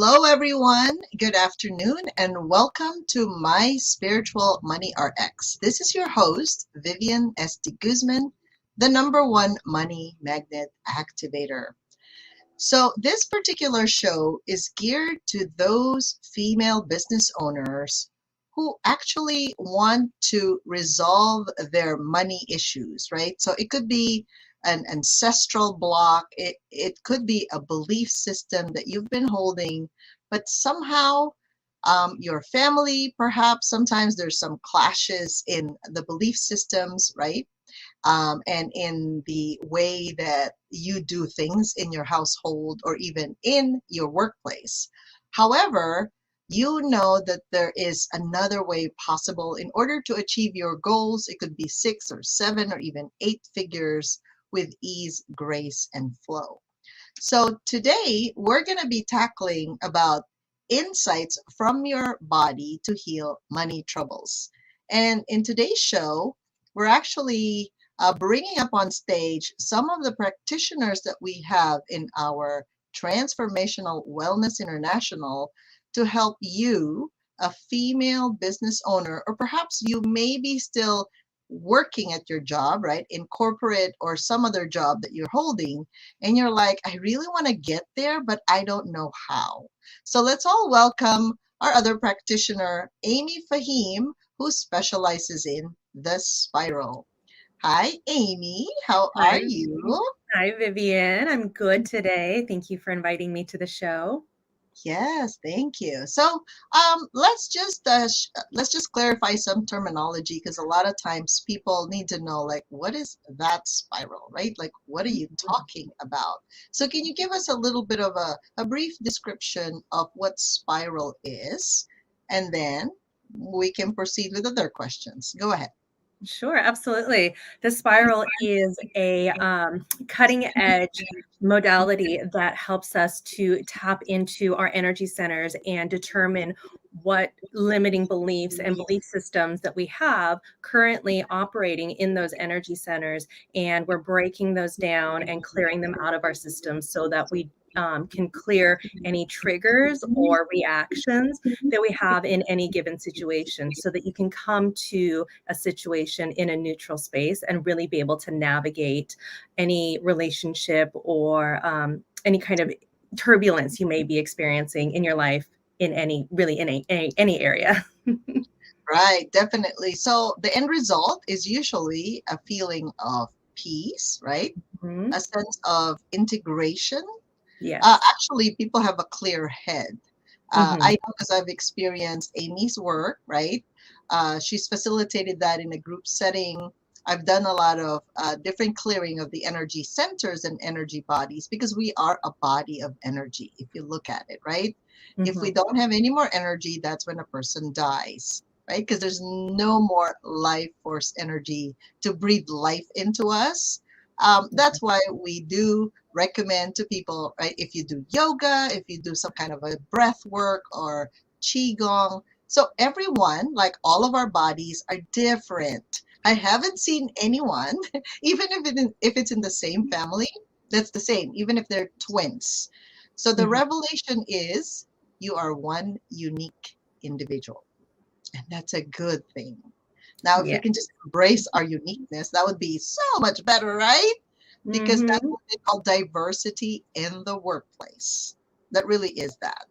Hello, everyone. Good afternoon, and welcome to My Spiritual Money RX. This is your host, Vivian S.D. Guzman, the number one money magnet activator. So, this particular show is geared to those female business owners who actually want to resolve their money issues, right? So, it could be an ancestral block, it could be a belief system that you've been holding, but somehow your family, perhaps sometimes there's some clashes in the belief systems, right? And in the way that you do things in your household or even in your workplace. However, you know that there is another way possible in order to achieve your goals. It could be 6 or 7 or even 8 figures with ease, grace, and flow. So today we're going to be tackling about insights from your body to heal money troubles. And in today's show, we're actually bringing up on stage some of the practitioners that we have in our Transformational Wellness International to help you, a female business owner, or perhaps you may be still working at your job, right, in corporate or some other job that you're holding, and you're like, I really want to get there, but I don't know how. So let's all welcome our other practitioner, Amy Fahim, who specializes in the spiral. Hi, Amy. How Hi, are you? hi, Vivian. I'm good today. Thank you for inviting me to the show. Yes, thank you. So, let's just clarify some terminology because a lot of times people need to know like what is that spiral, right? Like what are you talking about? So, can you give us a little bit of a brief description of what spiral is, and then we can proceed with other questions. Go ahead. Sure, absolutely. The spiral is a cutting edge modality that helps us to tap into our energy centers and determine what limiting beliefs and belief systems that we have currently operating in those energy centers. And we're breaking those down and clearing them out of our systems so that we can clear any triggers or reactions that we have in any given situation so that you can come to a situation in a neutral space and really be able to navigate any relationship or any kind of turbulence you may be experiencing in your life in any really in any area. Right, definitely. So the end result is usually a feeling of peace, right? Mhm. A sense of integration. Yes. Actually, people have a clear head. I Hmm. know because I've experienced Amy's work, right? She's facilitated that in a group setting. I've done a lot of different clearing of the energy centers and energy bodies because we are a body of energy, if you look at it, right? If we Hmm. don't have any more energy, that's when a person dies, right? Because there's no more life force energy to breathe life into us. That's why we do recommend to people, right? If you do yoga, if you do some kind of a breath work or qigong. So everyone, like all of our bodies, are different. I haven't seen anyone, even if it's in the same family, that's the same, even if they're twins. So the Hmm. revelation is you are one unique individual, and that's a good thing. Now, if we Yeah. can just embrace our uniqueness, that would be so much better, right? Because that's Hmm. what they call diversity in the workplace. That really is that.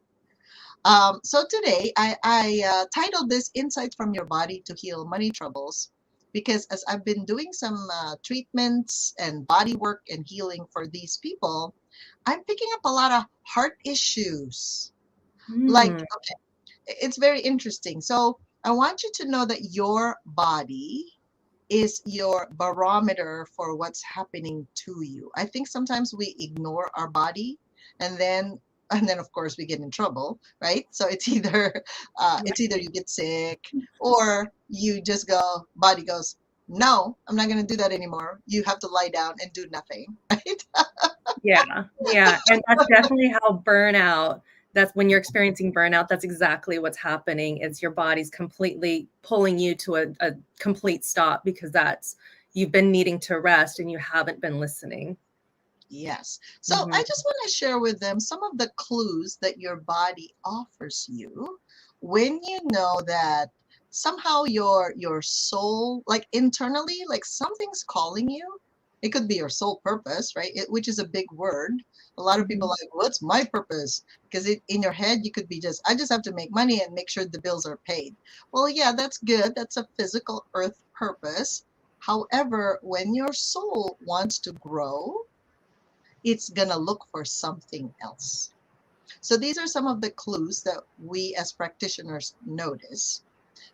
So today, I titled this Insights from Your Body to Heal Money Troubles because as I've been doing some treatments and body work and healing for these people, I'm picking up a lot of heart issues. Like, Mm. okay, it's very interesting. So I want you to know that your body is your barometer for what's happening to you. I think sometimes we ignore our body and then of course we get in trouble, right? So it's either Yeah. it's either you get sick or you just go body goes, no, I'm not going to do that anymore. You have to lie down and do nothing, right? Yeah, yeah, and that's definitely how burnout that's when you're experiencing burnout, that's exactly what's happening, is your body's completely pulling you to a complete stop because that's you've been needing to rest and you haven't been listening. Yes. So I Mhm. just want to share with them some of the clues that your body offers you when you know that somehow your soul, like internally, like something's calling you. It could be your soul purpose, right? Which is a big word. A lot of people Mhm. are like, what's my purpose? Because in your head, you could be just, I just have to make money and make sure the bills are paid. Well, yeah, that's good. That's a physical earth purpose. However, when your soul wants to grow, it's going to look for something else. So these are some of the clues that we as practitioners notice.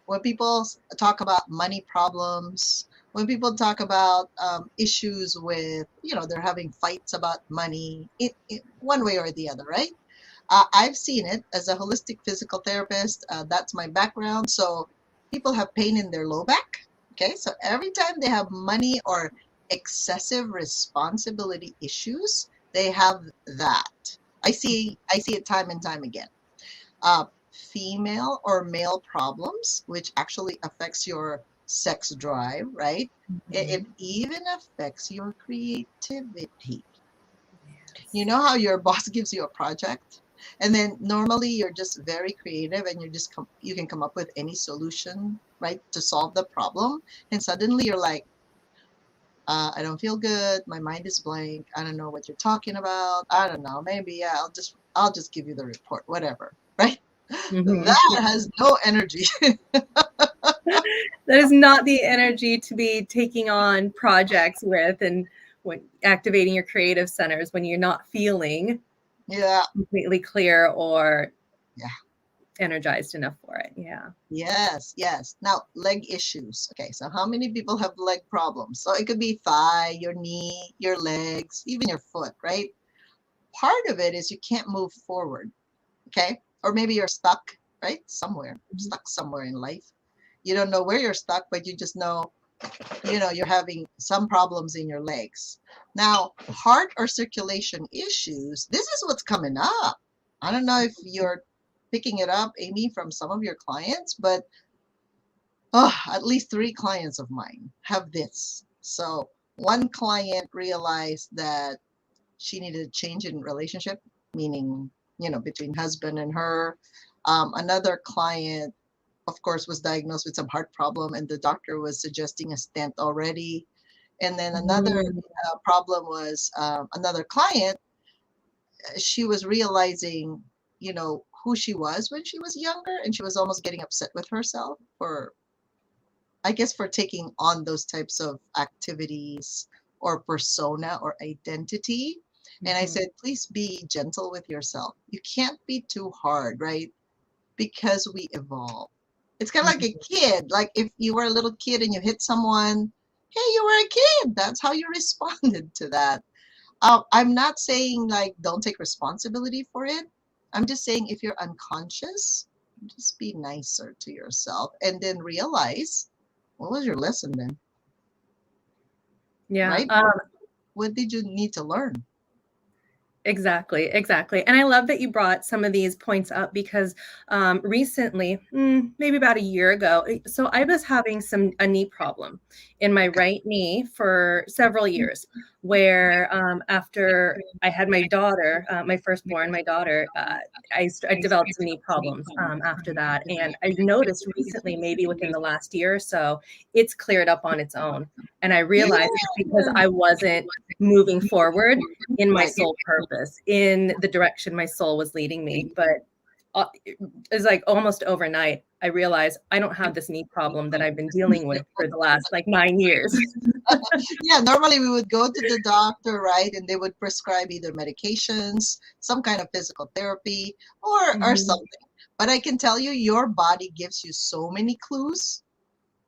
When people talk about money problems, when people talk about issues with, they're having fights about money, one way or the other, right? I've seen it as a holistic physical therapist. That's my background. So people have pain in their low back. Okay, so every time they have money or excessive responsibility issues, they have that. I see it time and time again. Female or male problems, which actually affects your sex drive, right? It Mhm. even affects your creativity. You Yes. know how your boss gives you a project, and then normally you're just very creative and you can come up with any solution, right, to solve the problem, and suddenly you're like, I don't feel good, my mind is blank, I don't know what you're talking about, I don't know, maybe, yeah, I'll just give you the report, whatever, right? Mhm. That Yeah. has no energy. That is not the energy to be taking on projects with and when activating your creative centers when you're not feeling Yeah, completely clear or yeah. energized enough for it. Yeah. Yes, yes. Now, leg issues. Okay, so how many people have leg problems? So it could be thigh, your knee, your legs, even your foot, right? Part of it is you can't move forward, okay? Or maybe you're stuck, right? Somewhere, Mhm. stuck somewhere in life. You don't know where you're stuck, but you just know, you're having some problems in your legs. Now, heart or circulation issues, this is what's coming up. I don't know if you're picking it up, Amy, from some of your clients, but at least three clients of mine have this. So one client realized that she needed a change in relationship, meaning, between husband and her. Another client, of course, was diagnosed with some heart problem, and the doctor was suggesting a stent already. And then another Mm. problem was another client. She was realizing, who she was when she was younger, and she was almost getting upset with herself for, I guess, for taking on those types of activities or persona or identity. And I Mhm. said, please be gentle with yourself. You can't be too hard, right? Because we evolve. It's kind of like a Mhm. kid. Like if you were a little kid and you hit someone, hey, you were a kid. That's how you responded to that. I'm not saying like don't take responsibility for it. I'm just saying if you're unconscious, just be nicer to yourself and then realize what was your lesson then, Yeah. right? What did you need to learn? Exactly, exactly. And I love that you brought some of these points up because recently, maybe about a year ago, so I was having a knee problem in my Okay. right knee for several years. Where after I had my daughter, my firstborn, my daughter, I developed some knee problems after that, and I noticed recently, maybe within the last year or so, it's cleared up on its own. And I Yeah. realized it's because I wasn't moving forward in my Right. soul purpose, in the direction my soul was leading me. But it's like almost overnight, I realized I don't have this knee problem that I've been dealing with for the last like 9 years. Yeah, normally we would go to the doctor, right? And they would prescribe either medications, some kind of physical therapy, or Mhm. something. But I can tell you, your body gives you so many clues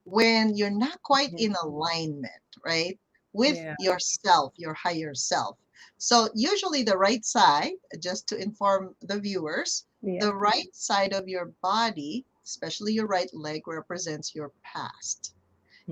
when you're not quite Mhm. in alignment, right? With Yeah. yourself, your higher self. So, usually, the right side, just to inform the viewers, Yeah. the right side of your body, especially your right leg, represents your past.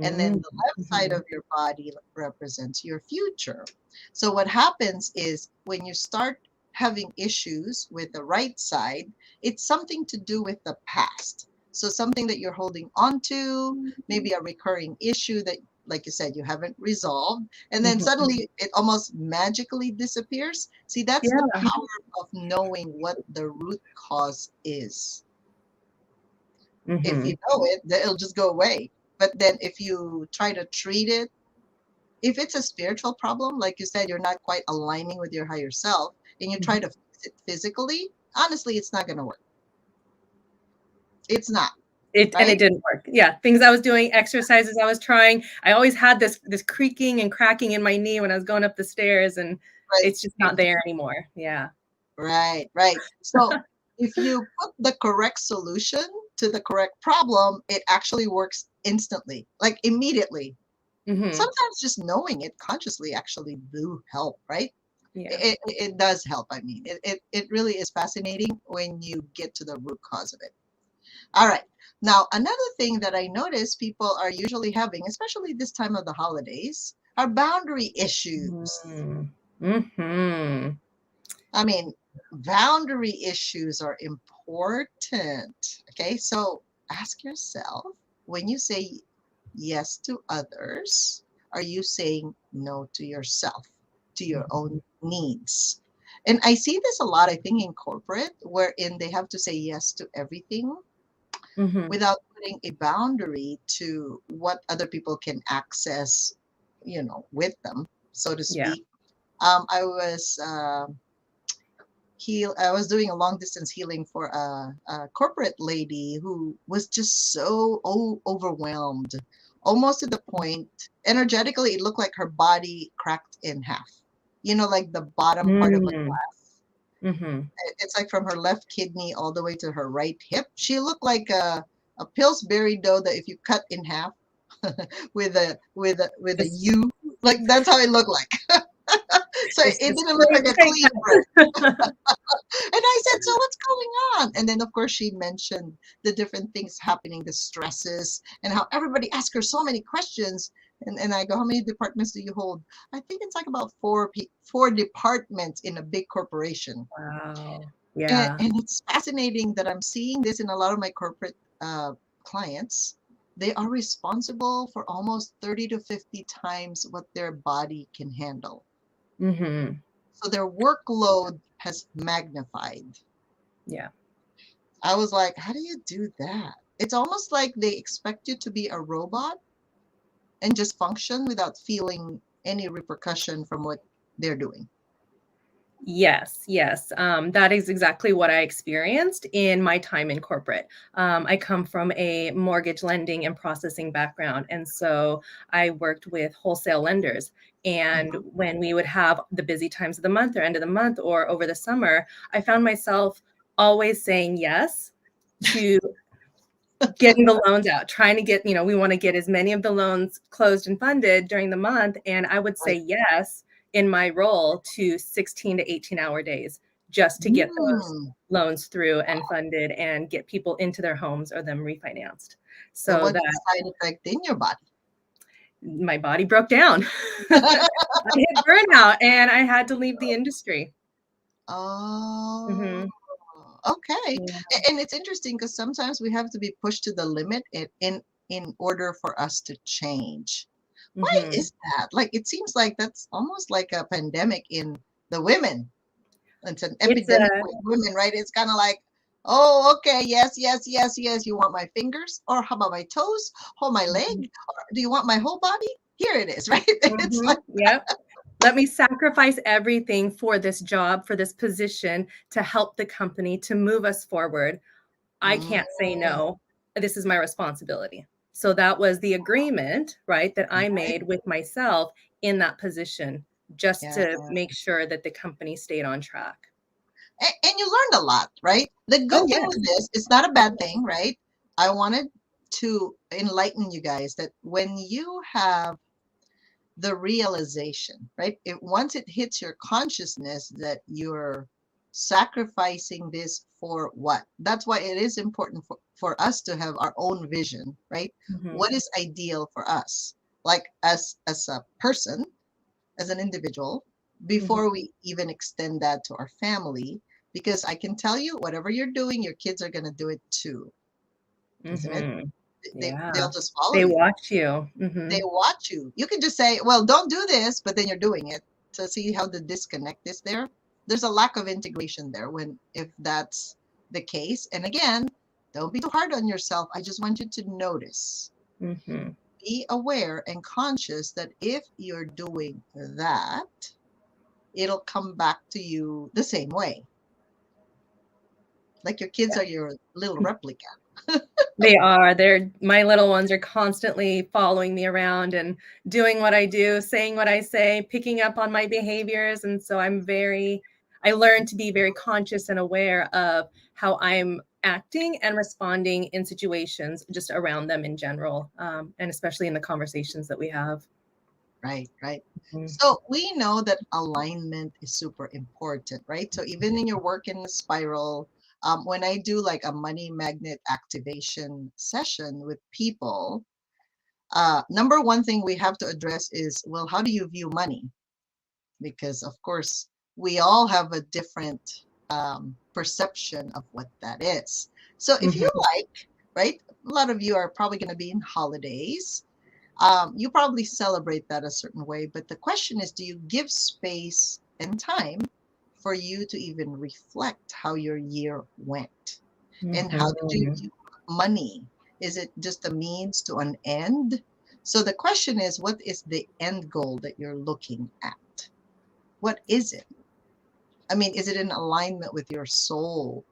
And then Mhm. the left side of your body represents your future. So, what happens is when you start having issues with the right side, it's something to do with the past. So, something that you're holding on to, maybe a recurring issue that like you said, you haven't resolved, and then Mhm. suddenly it almost magically disappears. See, that's the Yeah. power of knowing what the root cause is. If you Mhm. know it, then it'll just go away. But then if you try to treat it, if it's a spiritual problem, like you said, you're not quite aligning with your higher self, and you try Mhm. to fix it physically, honestly, it's not going to work. It's not, It right? didn't work. Yeah, things I was doing, exercises I was trying. I always had this creaking and cracking in my knee when I was going up the stairs, and Right. it's just not there anymore. Yeah. Right, right. So if you put the correct solution to the correct problem, it actually works instantly, like immediately. Mhm. Sometimes just knowing it consciously actually do help, right? Yeah. It does help. I mean, it really is fascinating when you get to the root cause of it. All right. Now, another thing that I notice people are usually having, especially this time of the holidays, are boundary issues. Mhm. Mhm. I mean, boundary issues are important. Okay, so ask yourself, when you say yes to others, are you saying no to yourself, to your own needs? And I see this a lot, I think, in corporate, wherein they have to say yes to everything Mhm. without putting a boundary to what other people can access, with them, so to Yeah. speak. I was doing a long distance healing for a corporate lady who was just so overwhelmed, almost to the point, energetically, it looked like her body cracked in half. Like the bottom part of a Mm. glass. Mhm. It's like from her left kidney all the way to her right hip. She looked like a Pillsbury dough that if you cut in half with a Just U, like that's how it looked like. So it just didn't look straight like a straight clean break. cut. And I said, "So what's going on?" And then, of course, she mentioned the different things happening, the stresses, and how everybody asks her so many questions. And I go, "How many departments do you hold?" I think it's like about four departments in a big corporation. Wow. And, Yeah. and it's fascinating that I'm seeing this in a lot of my corporate clients. They are responsible for almost 30 to 50 times what their body can handle. Mhm. So their workload has magnified. Yeah. I was like, how do you do that? It's almost like they expect you to be a robot and just function without feeling any repercussion from what they're doing. Yes, yes. That is exactly what I experienced in my time in corporate. I come from a mortgage lending and processing background. And so I worked with wholesale lenders. And Mhm. when we would have the busy times of the month or end of the month or over the summer, I found myself always saying yes to getting the loans out, trying to get, we want to get as many of the loans closed and funded during the month. And I would say Right. yes in my role to 16 to 18-hour days just to get those Mm. loans through and funded and get people into their homes or them refinanced. And So what's the that side effect in your body? my body broke down. I hit burnout and I had to leave the industry. Oh, Hmm. okay. Yeah. And it's interesting because sometimes we have to be pushed to the limit in order for us to change. Why Hmm. is that? Like, it seems like that's almost like a pandemic in the women. It's an It's epidemic a with women, right? It's kind of like, oh, okay, yes, yes, yes, yes. You want my fingers? Or how about my toes? Hold my leg? Mhm. Or do you want my whole body? Here it is, right? It's like, Yep. Let me sacrifice everything for this job, for this position to help the company to move us forward. I mm, can't say no. This is my responsibility. So that was the agreement, right, that I right? made with myself in that position just Yeah. to make sure that the company stayed on track. And you learned a lot, right? The good Oh, thing yes. with this, it's not a bad thing, right? I wanted to enlighten you guys that when you have the realization, right? Once it hits your consciousness that you're sacrificing this for what? That's why it is important for us to have our own vision, right? Mhm, What is ideal for us? Like as a person, as an individual, mhm, before we even extend that to our family, because I can tell you, whatever you're doing, your kids are gonna do it too, isn't it? mhm. Yeah. They'll just follow They you. watch you. Mm-hmm. They watch you. You can just say, well, don't do this, but then you're doing it. So see how the disconnect is there? There's a lack of integration there if that's the case. And again, don't be too hard on yourself. I just want you to notice. Mm-hmm. Be aware and conscious that if you're doing that, it'll come back to you the same way. Like your kids are your little replica. They are. My little ones are constantly following me around and doing what I do, saying what I say, picking up on my behaviors. And so I learned to be very conscious and aware of how I'm acting and responding in situations just around them in general, and especially in the conversations that we have. Right, right. Mhm. So we know that alignment is super important, right? So even in your work in the spiral, when I do like a money magnet activation session with people, number one thing we have to address is, well, how do you view money? Because of course, we all have a different perception of what that is. So if you like, right, a lot of you are probably going to be in holidays. You probably celebrate that a certain way, but the question is, do you give space and time for you to even reflect how your year went? And how did you Mhm. use money? Is it just a means to an end? So the question is, what is the end goal that you're looking at? What is it? I mean, is it in alignment with your soul?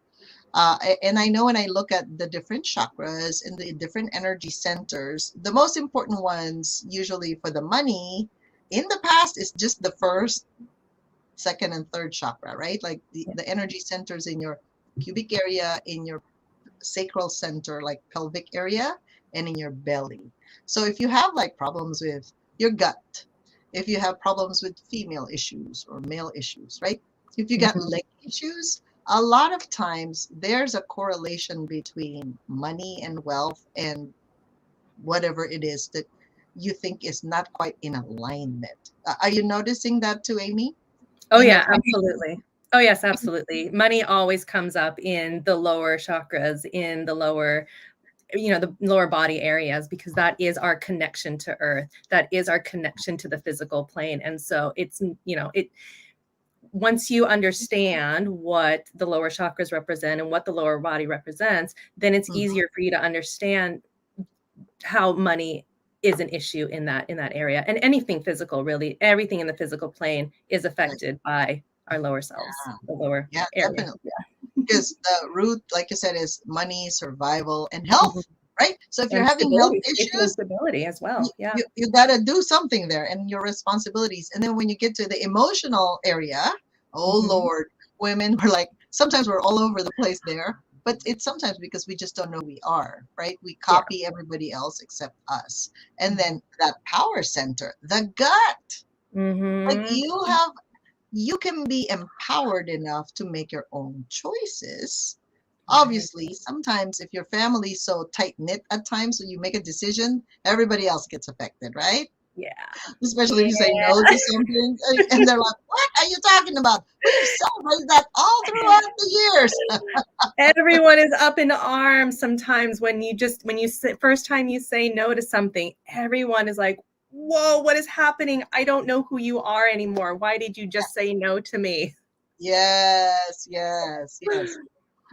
And I know when I look at the different chakras and the different energy centers, the most important ones, usually for the money, in the past is just the first, second, and third chakra, right? Like the energy centers in your pubic area, in your sacral center, like pelvic area, and in your belly. So if you have like problems with your gut, if you have problems with female issues or male issues, right? If you got Mhm. leg issues, a lot of times there's a correlation between money and wealth and whatever it is that you think is not quite in alignment. Are you noticing that too, Amy? Oh, In your yeah, practice? absolutely. Oh, yes, absolutely. Money always comes up in the lower chakras, in the lower, the lower body areas, because that is our connection to earth. That is our connection to the physical plane. And so once you understand what the lower chakras represent and what the lower body represents, then it's Mhm. easier for you to understand how money is an issue in that area. And anything physical, really, everything in the physical plane is Right. affected by our lower selves, Yeah, the lower yeah, area. definitely. Yeah. Because the root, like you said, is money, survival, and Mhm. health, right? So if you're And having health stability, safety and issues, stability as you, well. Yeah. you got to do something there and your responsibilities. And then when you get to the emotional area, oh Mhm. Lord, women were like, sometimes we're all over the place there. But it's sometimes because we just don't know who we are, right? We Yeah. copy everybody else except us. And Mhm. then that power center, the gut, like Mhm. you can be empowered enough to make your own choices. Right. Obviously, sometimes if your family's so tight knit at times when you make a decision, everybody else gets affected, right? Yeah. Especially if you say Yeah. no to something and they're like, what are you talking about? We've celebrated that all throughout the years. Everyone is up in arms sometimes first time you say no to something, everyone is like, whoa, what is happening? I don't know who you are anymore. Why did you just say no to me? Yes, yes, yes.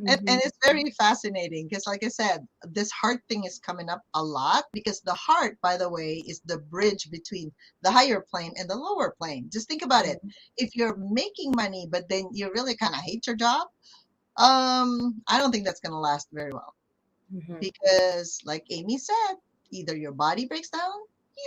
And Mhm. it's very fascinating because, like I said, this heart thing is coming up a lot because the heart, by the way, is the bridge between the higher plane and the lower plane. Just think about it. If you're making money, but then you really kind of hate your job, I don't think that's going to last very well Mhm. because, like Amy said, either your body breaks down,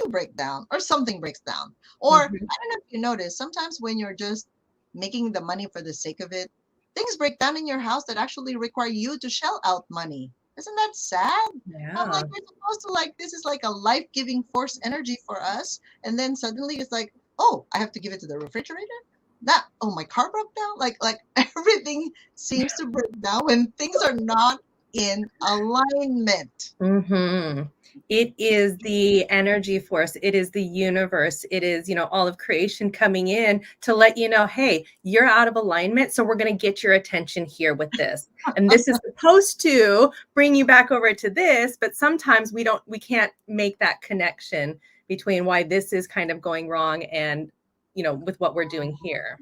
you break down, or something breaks down. Or I Mhm. don't know if you notice, sometimes when you're just making the money for the sake of it, things break down in your house that actually require you to shell out money. Isn't that sad? I'm like, Yeah. we're supposed to like this is like a life-giving force energy for us, and then suddenly it's like, oh, I have to give it to the refrigerator. That oh, my car broke down. Like everything seems to break down when things are not in alignment. Mhm. It is the energy force. It is the universe. It is, all of creation coming in to let you know, hey, you're out of alignment. So we're going to get your attention here with this. And this is supposed to bring you back over to this. But sometimes we can't make that connection between why this is kind of going wrong and, with what we're doing here.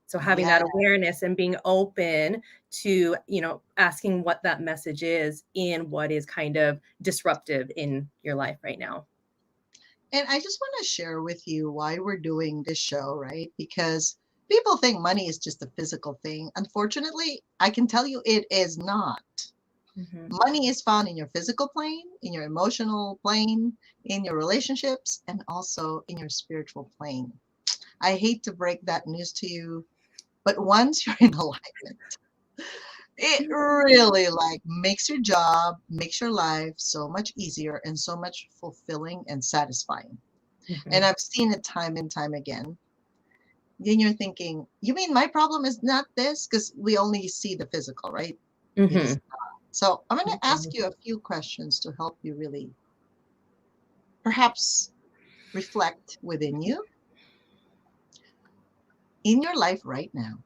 So having that awareness and being open to, asking what that message is in what is kind of disruptive in your life right now. And I just want to share with you why we're doing this show, right? Because people think money is just a physical thing. Unfortunately, I can tell you it is not. Money is found in your physical plane, in your emotional plane, in your relationships, and also in your spiritual plane. I hate to break that news to you, but once you're in alignment, it really makes your job, makes your life so much easier and so much fulfilling and satisfying. And I've seen it time and time again. Then you're thinking, you mean my problem is not this? Because we only see the physical, right? It is not. So I'm going to ask you a few questions to help you really perhaps reflect within you. In your life right now,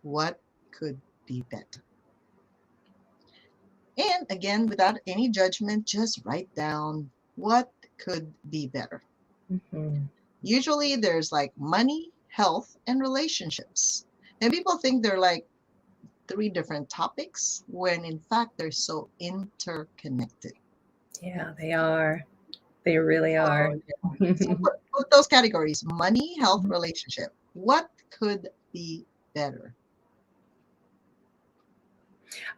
what could be better? And again, without any judgment, just write down what could be better. Usually there's money, health, and relationships. And people think they're three different topics when in fact they're so interconnected. Yeah, they are. They really are. So put those categories: money, health, relationship. What could be better?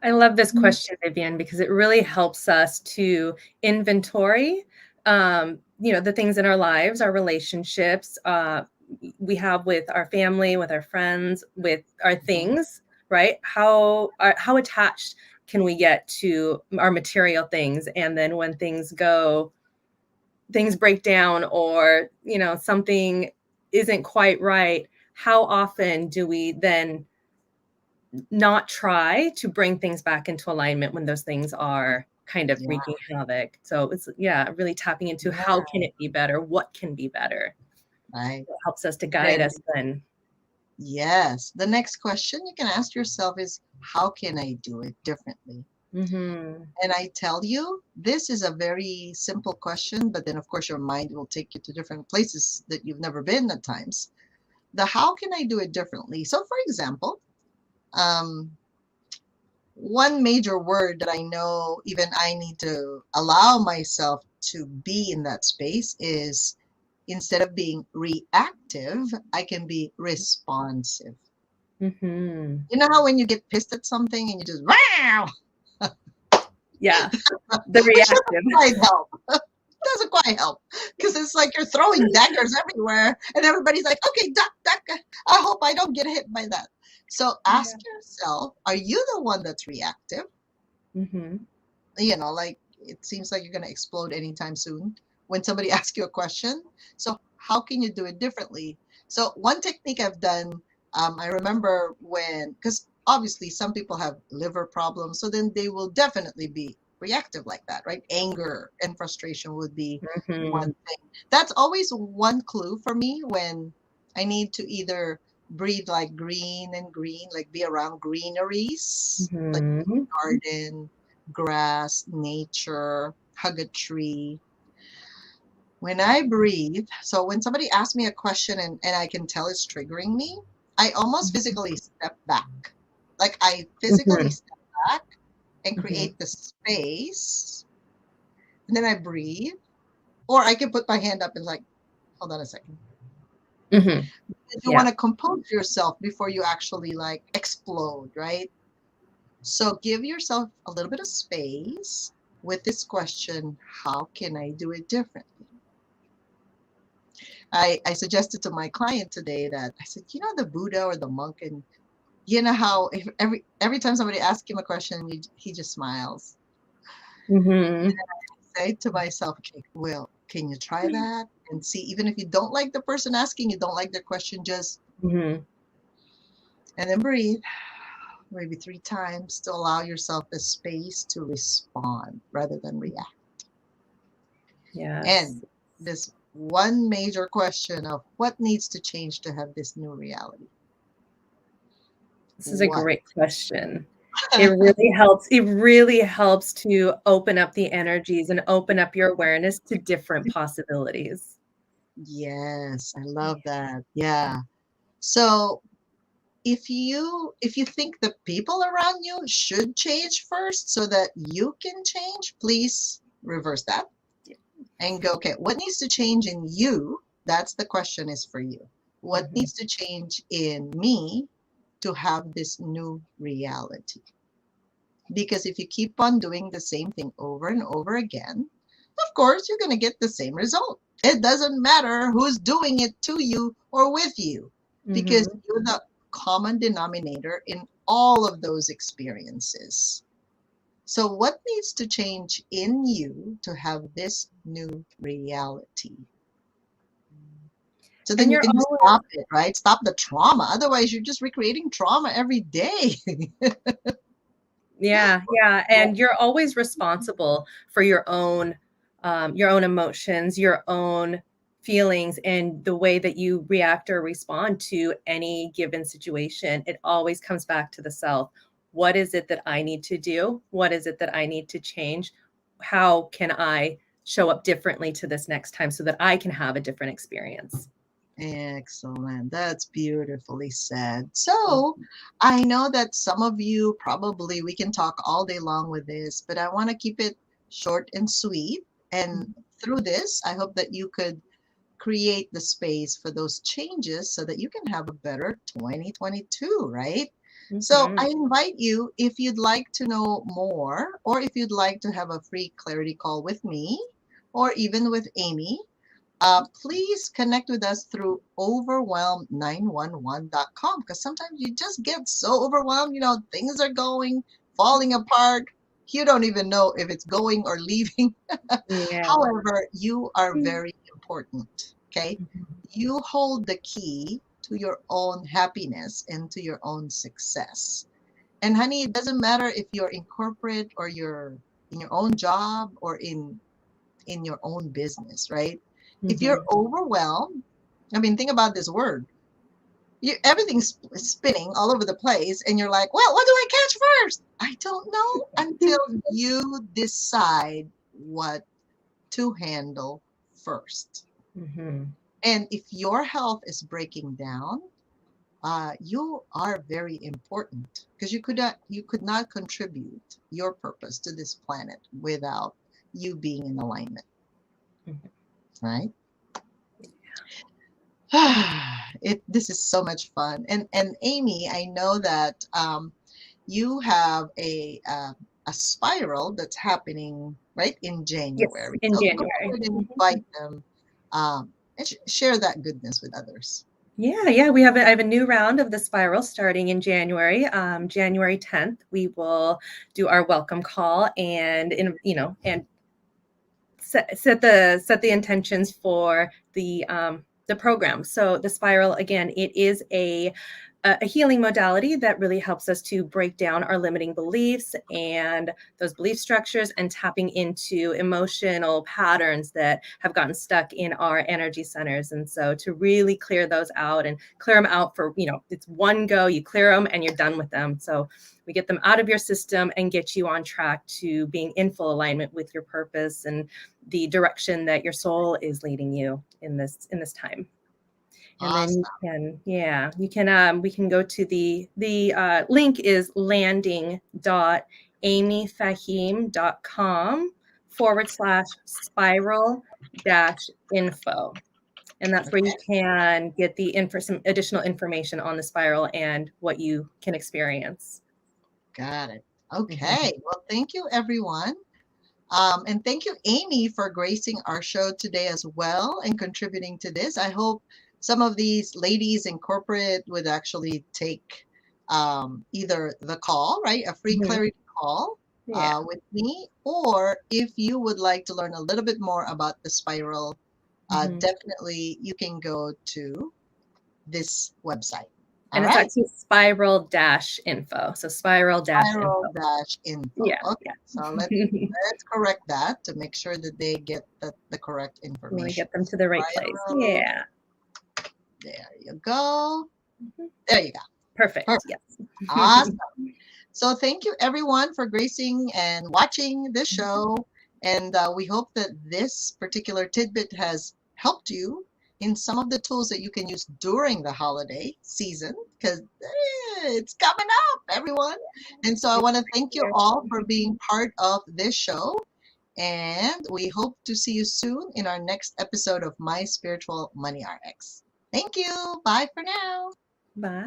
I love this question, Vivian, because it really helps us to inventory, the things in our lives, our relationships, we have with our family, with our friends, with our things, right? How attached can we get to our material things? And then when things break down or, something isn't quite right, how often do we then not try to bring things back into alignment when those things are kind of wreaking havoc? So it's really tapping into how can it be better? What can be better? Right. It helps us to guide us then. Yes. The next question you can ask yourself is, how can I do it differently? And I tell you, this is a very simple question, but then of course your mind will take you to different places that you've never been at times. The how can I do it differently? So for example, one major word that I know even I need to allow myself to be in that space is, instead of being reactive, I can be responsive. You know how when you get pissed at something and you just, wow! Yeah, the reactive. Doesn't quite help because it's like you're throwing daggers everywhere and everybody's like, okay, duck, duck. I hope I don't get hit by that. So ask yourself, are you the one that's reactive? It seems like you're going to explode anytime soon when somebody asks you a question. So how can you do it differently? So one technique I've done, I remember because obviously some people have liver problems, so then they will definitely be reactive like that, right? Anger and frustration would be one thing. That's always one clue for me when I need to either breathe green, like be around greeneries, like garden, grass, nature, hug a tree. When I breathe, so when somebody asks me a question and I can tell it's triggering me, I almost physically step back. I physically step back and create the space, and then I breathe. Or I can put my hand up and hold on a second. You want to compose yourself before you actually explode, right? So give yourself a little bit of space with this question, how can I do it differently? I suggested to my client today that I said, the Buddha or the monk, and you know how if every time somebody asks him a question, he just smiles. And I say to myself, okay, well, can you try that and see, even if you don't like the person asking, you don't like their question, just and then breathe. maybe 3 times to allow yourself the space to respond rather than react. Yes. And this one major question of what needs to change to have this new reality? This is a What? great question. It really helps. It really helps to open up the energies and open up your awareness to different possibilities. Yes, I love that. Yeah. So if you think the people around you should change first so that you can change, please reverse that and go, okay, what needs to change in you? That's the question is for you. What Mhm. needs to change in me to have this new reality? Because if you keep on doing the same thing over and over again, of course, you're going to get the same result. It doesn't matter who's doing it to you or with you, because Mhm. you're the common denominator in all of those experiences. So, what needs to change in you to have this new reality? So then And you you're can always, stop it, right? Stop the trauma. Otherwise, you're just recreating trauma every day. yeah, yeah, and you're always responsible for your own emotions, your own feelings, and the way that you react or respond to any given situation. It always comes back to the self. What is it that I need to do? What is it that I need to change? How can I show up differently to this next time so that I can have a different experience? Excellent. That's beautifully said. So, I know that some of you probably, we can talk all day long with this, but I want to keep it short and sweet. And through this, I hope that you could create the space for those changes so that you can have a better 2022, right? So, Mhm. I invite you, if you'd like to know more, or if you'd like to have a free clarity call with me, or even with Amy, please connect with us through overwhelm911.com, because sometimes you just get so overwhelmed, things are going, falling apart. You don't even know if it's going or leaving. Yeah. However, you are very important. Okay. Mhm. You hold the key to your own happiness and to your own success. And honey, it doesn't matter if you're in corporate or you're in your own job or in your own business, right? If you're Mhm. overwhelmed, I mean, think about this word. Everything's spinning all over the place, and you're like, well, what do I catch first? I don't know until you decide what to handle first. Mhm. And if your health is breaking down, you are very important because you could not contribute your purpose to this planet without you being in alignment, Mhm. right? This is so much fun. And Amy, I know that you have a spiral that's happening right in Yes, January. in So go January. ahead and invite them and share that goodness with others. Yeah, yeah, I have a new round of the spiral starting in January. January 10th, we will do our welcome call and set the intentions for the program. So the spiral, again, it is a healing modality that really helps us to break down our limiting beliefs and those belief structures and tapping into emotional patterns that have gotten stuck in our energy centers. And so to really clear those out and clear them out for, it's one go, you clear them and you're done with them. So we get them out of your system and get you on track to being in full alignment with your purpose and the direction that your soul is leading you in this time. And then Awesome. you can we can go to the link is landing.amyfahim.com/spiral dash info. And that's where you Okay, can get some additional information on the spiral and what you can experience. got it. Mhm. Okay, well, thank you, everyone. And thank you, Amy, for gracing our show today as well and contributing to this. I hope some of these ladies in corporate would actually take either the call, right, a free Mhm. clarity call Yeah. with me, or if you would like to learn a little bit more about the spiral, Mhm. definitely you can go to this website. All And it's right. actually spiral-info. So spiral-info. Spiral-info. Yeah. Okay. Yeah. So let's correct that to make sure that they get the correct You want to information. get them to the right place. Spiral. Yeah. There you go. Mhm. There you go. Perfect. Perfect. Yes. Awesome. So thank you everyone for gracing and watching this show. And we hope that this particular tidbit has helped you in some of the tools that you can use during the holiday season, because it's coming up, everyone. And so I want to thank you all for being part of this show. And we hope to see you soon in our next episode of My Spiritual Money RX. Thank you. Bye for now. Bye.